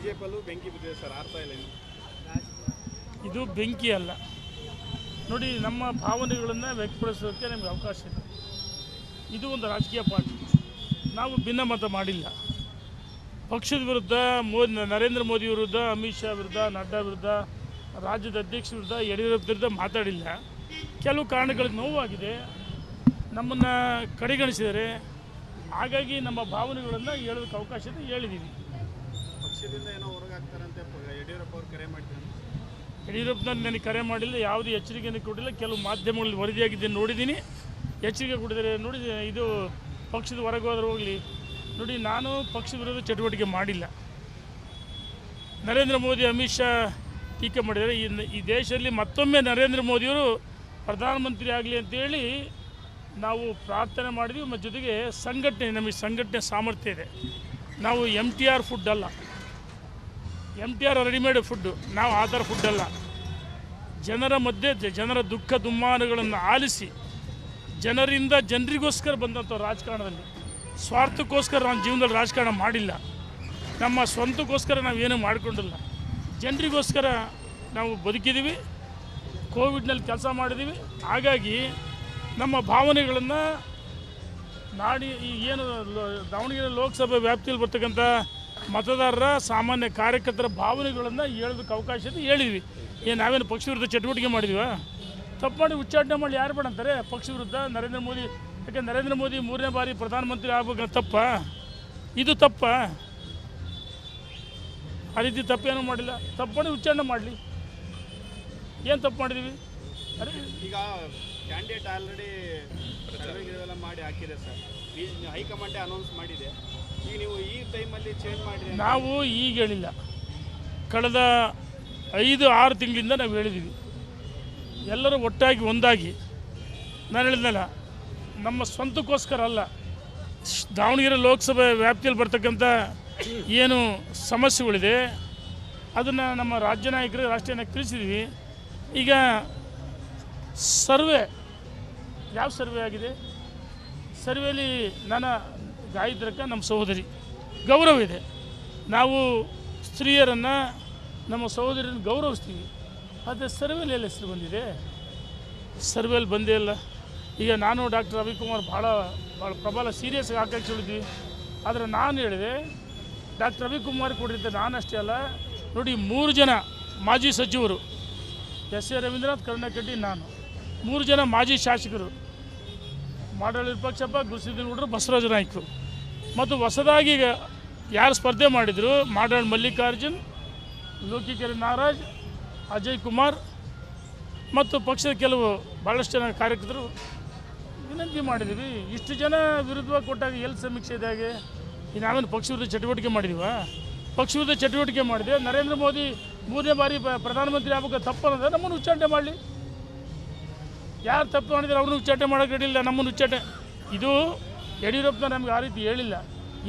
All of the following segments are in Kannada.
ಬಿಜೆಪಿಯಲ್ಲೂ ಬೆಂಕಿ ಬಿದ್ದಿದೆ ಸರ್, ಅರ್ಥ ಇಲ್ಲ ಇದು ಬೆಂಕಿ ಅಲ್ಲ ನೋಡಿ, ನಮ್ಮ ಭಾವನೆಗಳನ್ನು ವ್ಯಕ್ತಪಡಿಸೋಕ್ಕೆ ನಮಗೆ ಅವಕಾಶ ಇದೆ. ಇದು ಒಂದು ರಾಜಕೀಯ ಪಾರ್ಟಿ, ನಾವು ಭಿನ್ನಮತ ಮಾಡಿಲ್ಲ. ಪಕ್ಷದ ವಿರುದ್ಧ ನರೇಂದ್ರ ಮೋದಿ ವಿರುದ್ಧ, ಅಮಿತ್ ಶಾ ವಿರುದ್ಧ, ನಡ್ಡಾ ವಿರುದ್ಧ, ರಾಜ್ಯದ ಅಧ್ಯಕ್ಷ ವಿರುದ್ಧ, ಯಡಿಯೂರಪ್ಪ ವಿರುದ್ಧ ಮಾತಾಡಿಲ್ಲ. ಕೆಲವು ಕಾರಣಗಳಿಗೆ ನೋವಾಗಿದೆ, ನಮ್ಮನ್ನು ಕಡೆಗಣಿಸಿದರೆ, ಹಾಗಾಗಿ ನಮ್ಮ ಭಾವನೆಗಳನ್ನು ಹೇಳೋದಕ್ಕೆ ಅವಕಾಶ ಇದೆ, ಹೇಳಿದ್ದೀವಿ. ಪಕ್ಷದಿಂದ ಏನೋ ಹೊರಗಾಗ್ತಾರಂತೆ ಯಡಿಯೂರಪ್ಪ ಅವರು ಕರೆ ಮಾಡಿದ್ದಾರೆ. ಯಡಿಯೂರಪ್ಪನವ್ರು ನನಗೆ ಕರೆ ಮಾಡಿಲ್ಲ, ಯಾವುದೇ ಎಚ್ಚರಿಕೆಯನ್ನು ಕೊಟ್ಟಿಲ್ಲ. ಕೆಲವು ಮಾಧ್ಯಮಗಳಲ್ಲಿ ವರದಿಯಾಗಿದ್ದೆ ನೋಡಿದ್ದೀನಿ, ಎಚ್ಚರಿಕೆ ಕೊಟ್ಟಿದ್ದಾರೆ. ನೋಡಿ, ಇದು ಪಕ್ಷದ ಹೊರಗೆ ಹೋದ್ರೆ ಹೋಗಲಿ. ನೋಡಿ, ನಾನು ಪಕ್ಷ ವಿರೋಧ ಚಟುವಟಿಕೆ ಮಾಡಿಲ್ಲ. ನರೇಂದ್ರ ಮೋದಿ, ಅಮಿತ್ ಶಾ ಟೀಕೆ ಮಾಡಿದ್ದಾರೆ. ಈ ದೇಶದಲ್ಲಿ ಮತ್ತೊಮ್ಮೆ ನರೇಂದ್ರ ಮೋದಿಯವರು ಪ್ರಧಾನಮಂತ್ರಿ ಆಗಲಿ ಅಂತೇಳಿ ನಾವು ಪ್ರಾರ್ಥನೆ ಮಾಡಿದ್ವಿ. ಮತ್ತು ಜೊತೆಗೆ ಸಂಘಟನೆ, ನಮಗೆ ಸಂಘಟನೆ ಸಾಮರ್ಥ್ಯ ಇದೆ. ನಾವು MTR ಫುಡ್ ಅಲ್ಲ, MTR ರೆಡಿಮೇಡ್ ಫುಡ್ಡು, ನಾವು ಆ ಥರ ಫುಡ್ ಅಲ್ಲ. ಜನರ ಮಧ್ಯೆ ಜನರ ದುಃಖ ದುಮ್ಮಾನಗಳನ್ನು ಆಲಿಸಿ ಜನರಿಂದ ಜನರಿಗೋಸ್ಕರ ಬಂದಂಥ ರಾಜಕಾರಣದಲ್ಲಿ ಸ್ವಾರ್ಥಕ್ಕೋಸ್ಕರ ನಾನು ಜೀವನದಲ್ಲಿ ರಾಜಕಾರಣ ಮಾಡಿಲ್ಲ. ನಮ್ಮ ಸ್ವಂತಕ್ಕೋಸ್ಕರ ನಾವೇನೂ ಮಾಡಿಕೊಂಡಿಲ್ಲ. ಜನರಿಗೋಸ್ಕರ ನಾವು ಬದುಕಿದ್ದೀವಿ, ಕೋವಿಡ್ನಲ್ಲಿ ಕೆಲಸ ಮಾಡಿದ್ದೀವಿ. ಹಾಗಾಗಿ ನಮ್ಮ ಭಾವನೆಗಳನ್ನು ಏನು ದಾವಣಗೆರೆ ಲೋಕಸಭೆ ವ್ಯಾಪ್ತಿಯಲ್ಲಿ ಬರ್ತಕ್ಕಂಥ ಮತದಾರರ ಸಾಮಾನ್ಯ ಕಾರ್ಯಕರ್ತರ ಭಾವನೆಗಳನ್ನು ಹೇಳೋದಕ್ಕೆ ಅವಕಾಶ ಇದೆ, ಹೇಳಿದ್ವಿ. ನಾವೇನು ಪಕ್ಷ ವಿರುದ್ಧ ಚಟುವಟಿಕೆ ಮಾಡಿದ್ವಿ? ತಪ್ಪು ಮಾಡಿ ಉಚ್ಚಾಟನೆ ಮಾಡಿ ಯಾರು ಬೇಡ ಅಂತಾರೆ ಪಕ್ಷ ವಿರುದ್ಧ? ನರೇಂದ್ರ ಮೋದಿ, ಯಾಕೆ ನರೇಂದ್ರ ಮೋದಿ 3ನೇ ಬಾರಿ ಪ್ರಧಾನಮಂತ್ರಿ ಆಗ್ಬೇಕಂತ ತಪ್ಪ? ಇದು ತಪ್ಪ? ಆ ರೀತಿ ತಪ್ಪೇನೂ ಮಾಡಿಲ್ಲ. ತಪ್ಪು ಮಾಡಿ ಉಚ್ಚಾರಣೆ ಮಾಡಲಿ, ಏನು ತಪ್ಪು ಮಾಡಿದ್ದೀವಿ? ಅರೆ ಈಗ ಕ್ಯಾಂಡಿಡೇಟ್ ಆಲ್ರೆಡಿ ಸರ್ವೆಲ್ಲ ಮಾಡಿ ಹಾಕಿದೆ ಸರ್, ಹೈಕಮಾಂಡೇ ಅನೌನ್ಸ್ ಮಾಡಿದೆ. ಈಗ ನೀವು ಈ ಟೈಮಲ್ಲಿ ಚೇಂಜ್ ಮಾಡಿ ನಾವು ಈಗ ಹೇಳಿಲ್ಲ, ಕಳೆದ 5-6 ತಿಂಗಳಿಂದ ನಾವು ಹೇಳಿದ್ದೀವಿ. ಎಲ್ಲರೂ ಒಟ್ಟಾಗಿ ಒಂದಾಗಿ, ನಾನು ಹೇಳಿದ್ನಲ್ಲ, ನಮ್ಮ ಸ್ವಂತಕ್ಕೋಸ್ಕರ ಅಲ್ಲ, ದಾವಣಗೆರೆ ಲೋಕಸಭೆ ವ್ಯಾಪ್ತಿಯಲ್ಲಿ ಬರ್ತಕ್ಕಂಥ ಏನು ಸಮಸ್ಯೆಗಳಿದೆ ಅದನ್ನು ನಮ್ಮ ರಾಜ್ಯ ನಾಯಕರು, ರಾಷ್ಟ್ರೀಯ ನಾಯಕರು ತಿಳಿಸಿದ್ವಿ. ಈಗ ಸರ್ವೆ, ಯಾವ ಸರ್ವೆ ಆಗಿದೆ? ಸರ್ವೆಯಲ್ಲಿ ನನ್ನ ಗಾಯತ್ರಕ್ಕ ನಮ್ಮ ಸಹೋದರಿ ಗೌರವ ಇದೆ. ನಾವು ಸ್ತ್ರೀಯರನ್ನು, ನಮ್ಮ ಸಹೋದರಿಯನ್ನು ಗೌರವಿಸ್ತೀವಿ. ಆದರೆ ಸರ್ವೆಯಲ್ಲಿ ಎಲ್ಲ ಹೆಸರು ಬಂದಿದೆ? ಸರ್ವೆಯಲ್ಲಿ ಬಂದೇ ಇಲ್ಲ. ಈಗ ನಾನು ಡಾಕ್ಟರ್ ರವಿಕುಮಾರ್ ಭಾಳ ಪ್ರಬಲ ಸೀರಿಯಸ್ ಆಕಾಂಕ್ಷಿಗಳಿದ್ವಿ. ಆದರೆ ನಾನು ಹೇಳಿದೆ, ಡಾಕ್ಟರ್ ರವಿಕುಮಾರ್ ಕೊಡಿದ್ದ ನಾನಷ್ಟೇ ಅಲ್ಲ, ನೋಡಿ 3 ಜನ ಮಾಜಿ ಸಚಿವರು, ಎಸ್ ಎ ರವೀಂದ್ರನಾಥ್, ಕರುಣಾಕಡ್ಡಿ, ನಾನು 3 ಜನ ಮಾಜಿ ಶಾಸಕರು, ಮಾಡಾಳ್ ವಿರೂಪಾಕ್ಷಪ್ಪ, ಗುರುಸಿದ್ದನ ಹುಡುಗರು, ಬಸವರಾಜ ನಾಯ್ಕರು, ಮತ್ತು ಹೊಸದಾಗಿ ಯಾರು ಸ್ಪರ್ಧೆ ಮಾಡಿದರು, ಮಾಡಾಳ್ ಮಲ್ಲಿಕಾರ್ಜುನ್, ಲೋಕಿಕೆರೆ ನಾಗರಾಜ್, ಅಜಯ್ ಕುಮಾರ್ ಮತ್ತು ಪಕ್ಷದ ಕೆಲವು ಭಾಳಷ್ಟು ಜನ ಕಾರ್ಯಕರ್ತರು ವಿನಂತಿ ಮಾಡಿದ್ದೀವಿ. ಇಷ್ಟು ಜನ ವಿರುದ್ಧವಾಗಿ ಕೊಟ್ಟಾಗ ಎಲ್ಲಿ ಸಮೀಕ್ಷೆ ಇದಾಗೆ? ನಾವೇನು ಪಕ್ಷ ವಿರುದ್ಧ ಚಟುವಟಿಕೆ ಮಾಡಿದೀವ? ಪಕ್ಷ ವಿರುದ್ಧ ಚಟುವಟಿಕೆ ಮಾಡಿದೆ. ನರೇಂದ್ರ ಮೋದಿ 3ನೇ ಬಾರಿ ಪ್ರಧಾನಮಂತ್ರಿ ಆಗಬೇಕು ತಪ್ಪು ಅನ್ನೋದು ನಮ್ಮನ್ನು ಉಚ್ಚಾಟನೆ ಮಾಡಲಿ. ಯಾರು ತಪ್ಪು ಮಾಡಿದ್ರೆ ಅವ್ರನ್ನ ಉಚ್ಚಾಟನೆ ಮಾಡೋಕ್ಕೆ ರೆಡಿಲ್ಲ, ನಮ್ಮನ್ನು ಉಚ್ಚಾಟನೆ. ಇದು ಯಡಿಯೂರಪ್ಪ ನಮಗೆ ಆ ರೀತಿ ಹೇಳಿಲ್ಲ.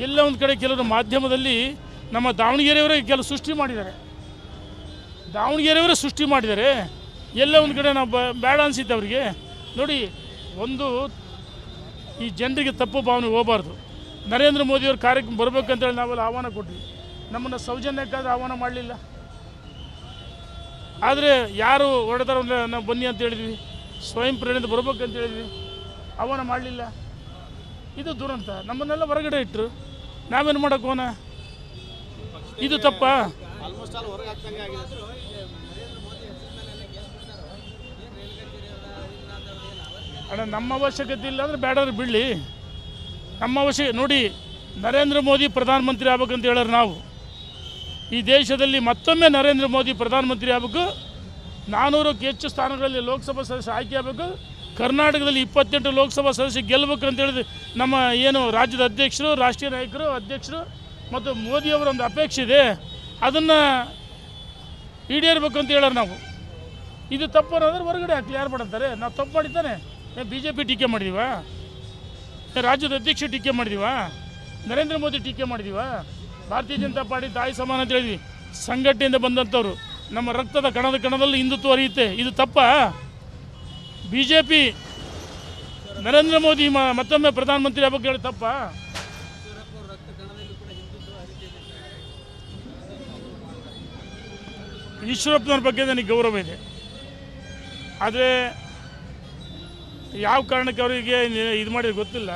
ಎಲ್ಲ ಒಂದು ಕಡೆ ಕೆಲವರು ಮಾಧ್ಯಮದಲ್ಲಿ ನಮ್ಮ ದಾವಣಗೆರೆಯವರೇ ಕೆಲವು ಸೃಷ್ಟಿ ಮಾಡಿದ್ದಾರೆ, ದಾವಣಗೆರೆಯವರೇ ಸೃಷ್ಟಿ ಮಾಡಿದ್ದಾರೆ. ಎಲ್ಲ ಒಂದು ಕಡೆ ನಾವು ಬೇಡ ಅನಿಸಿತ್ತು ಅವರಿಗೆ. ನೋಡಿ, ಒಂದು ಈ ಜನರಿಗೆ ತಪ್ಪು ಭಾವನೆ ಹೋಗಬಾರ್ದು. ನರೇಂದ್ರ ಮೋದಿಯವ್ರ ಕಾರ್ಯಕ್ರಮ ಬರಬೇಕಂತೇಳಿ ನಾವೆಲ್ಲ ಆಹ್ವಾನ ಕೊಟ್ವಿ. ನಮ್ಮನ್ನು ಸೌಜನ್ಯಕ್ಕಾದ್ರೆ ಆಹ್ವಾನ ಮಾಡಲಿಲ್ಲ. ಆದರೆ ಯಾರು ಹೊಡೆದಾರ ನಾವು ಬನ್ನಿ ಅಂತ ಹೇಳಿದ್ವಿ, ಸ್ವಯಂ ಪ್ರೇರಣೆಯಿಂದ ಬರಬೇಕಂತ ಹೇಳಿದ್ವಿ, ಆಹ್ವಾನ ಮಾಡಲಿಲ್ಲ. ಇದು ದುರಂತ. ನಮ್ಮನ್ನೆಲ್ಲ ಹೊರಗಡೆ ಇಟ್ಟರು, ನಾವೇನು ಮಾಡೋಕೆ ಹೋನ? ಇದು ತಪ್ಪ? ಆಲ್ಮೋಸ್ಟ್ ಆಲ್ ಹೊರಗೆ ಹಾಕ್ದಂಗೆ ಆಗಿದೆ. ಅಣ್ಣ, ನಮ್ಮ ಅವಶ್ಯಕತೆ ಇಲ್ಲ ಅಂದರೆ ಬೇಡಾದ್ರೆ ಬಿಡಲಿ. ನಮ್ಮ ಅವಶ್ಯಕ ನೋಡಿ, ನರೇಂದ್ರ ಮೋದಿ ಪ್ರಧಾನಮಂತ್ರಿ ಆಗ್ಬೇಕಂತ ಹೇಳೋರು ನಾವು. ಈ ದೇಶದಲ್ಲಿ ಮತ್ತೊಮ್ಮೆ ನರೇಂದ್ರ ಮೋದಿ ಪ್ರಧಾನಮಂತ್ರಿ ಆಗಬೇಕು, 400ಕ್ಕೂ ಹೆಚ್ಚು ಸ್ಥಾನಗಳಲ್ಲಿ ಲೋಕಸಭಾ ಸದಸ್ಯ ಆಯ್ಕೆ ಆಗಬೇಕು, ಕರ್ನಾಟಕದಲ್ಲಿ 28 ಲೋಕಸಭಾ ಸದಸ್ಯ ಗೆಲ್ಲಬೇಕು ಅಂತ ಹೇಳಿದ್ರೆ ನಮ್ಮ ಏನು ರಾಜ್ಯದ ಅಧ್ಯಕ್ಷರು, ರಾಷ್ಟ್ರೀಯ ನಾಯಕರು, ಅಧ್ಯಕ್ಷರು ಮತ್ತು ಮೋದಿಯವರ ಒಂದು ಅಪೇಕ್ಷೆ ಇದೆ. ಅದನ್ನು ಈಡೇರಬೇಕು ಅಂತ ಹೇಳೋರು ನಾವು. ಇದು ತಪ್ಪು ಅನ್ನೋದ್ರೆ ಹೊರಗಡೆ ಹಾಕಲಿ, ಯಾರು ಮಾಡಂತಾರೆ? ನಾವು ತಪ್ಪು ಮಾಡಿದ್ದಾನೆ? BJP ಟೀಕೆ ಮಾಡಿದೀವ? ರಾಜ್ಯದ ಅಧ್ಯಕ್ಷ ಟೀಕೆ ಮಾಡಿದೀವ? ನರೇಂದ್ರ ಮೋದಿ ಟೀಕೆ ಮಾಡಿದೀವ? ಭಾರತೀಯ ಜನತಾ ಪಾರ್ಟಿ ತಾಯಿ ಸಮಾನ ಅಂತ ಹೇಳಿದ್ವಿ. ಸಂಘಟನೆಯಿಂದ ಬಂದಂಥವ್ರು, ನಮ್ಮ ರಕ್ತದ ಕಣದಲ್ಲಿ ಹಿಂದುತ್ವ ಹರಿಯುತ್ತೆ. ಇದು ತಪ್ಪ? BJP ನರೇಂದ್ರ ಮೋದಿ ಮತ್ತೊಮ್ಮೆ ಪ್ರಧಾನಮಂತ್ರಿ ಆಗಬೇಕು ಹೇಳಿ ತಪ್ಪ? ಈಶ್ವರಪ್ಪನವ್ರ ಬಗ್ಗೆ ನನಗೆ ಗೌರವ ಇದೆ. ಆದರೆ ಯಾವ ಕಾರಣಕ್ಕೆ ಅವರಿಗೆ ಇದು ಮಾಡಿದ್ರೆ ಗೊತ್ತಿಲ್ಲ.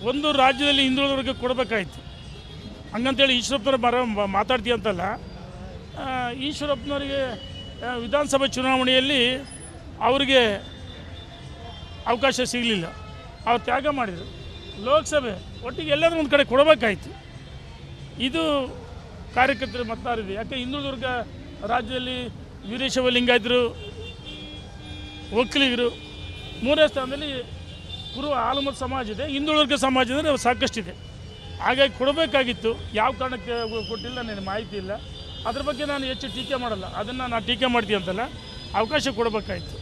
ಒಂದು ರಾಜ್ಯದಲ್ಲಿ ಹಿಂದುಳಿದವರಿಗೆ ಕೊಡಬೇಕಾಯ್ತು, ಹಂಗಂತೇಳಿ ಈಶ್ವರಪ್ಪನವ್ರು ಮಾತಾಡ್ತೀಯ ಅಂತಲ್ಲ. ಈಶ್ವರಪ್ಪನವರಿಗೆ ವಿಧಾನಸಭೆ ಚುನಾವಣೆಯಲ್ಲಿ ಅವರಿಗೆ ಅವಕಾಶ ಸಿಗಲಿಲ್ಲ, ಅವ್ರು ತ್ಯಾಗ ಮಾಡಿದರು. ಲೋಕಸಭೆ ಒಟ್ಟಿಗೆ ಎಲ್ಲಾದರೂ ಒಂದು ಕಡೆ ಕೊಡಬೇಕಾಯ್ತು. ಇದು ಕಾರ್ಯಕರ್ತರ ಮತದಾರಿದೆ. ಯಾಕೆ ಹಿಂದುಳಿದವರ್ಗ ರಾಜ್ಯದಲ್ಲಿ ವೀರಶೈವ ಲಿಂಗಾಯತರು, ಒಕ್ಕಲಿಗರು, ಮೂರನೇ ಸ್ಥಾನದಲ್ಲಿ ಕುರುಬ ಆಲಮತ ಸಮಾಜ ಇದೆ, ಹಿಂದುಳಿದವರ್ಗ ಸಮಾಜ ಅಂದರೆ ಸಾಕಷ್ಟಿದೆ. ಹಾಗಾಗಿ ಕೊಡಬೇಕಾಗಿತ್ತು. ಯಾವ ಕಾರಣಕ್ಕೆ ಕೊಟ್ಟಿಲ್ಲ ನನಗೆ ಮಾಹಿತಿ ಇಲ್ಲ. ಅದ್ರ ಬಗ್ಗೆ ನಾನು ಹೆಚ್ಚು ಟೀಕೆ ಮಾಡಲ್ಲ. ಅದನ್ನು ನಾನು ಟೀಕೆ ಮಾಡ್ತೀನಿ ಅಂತಲ್ಲ, ಅವಕಾಶ ಕೊಡಬೇಕಾಯ್ತು.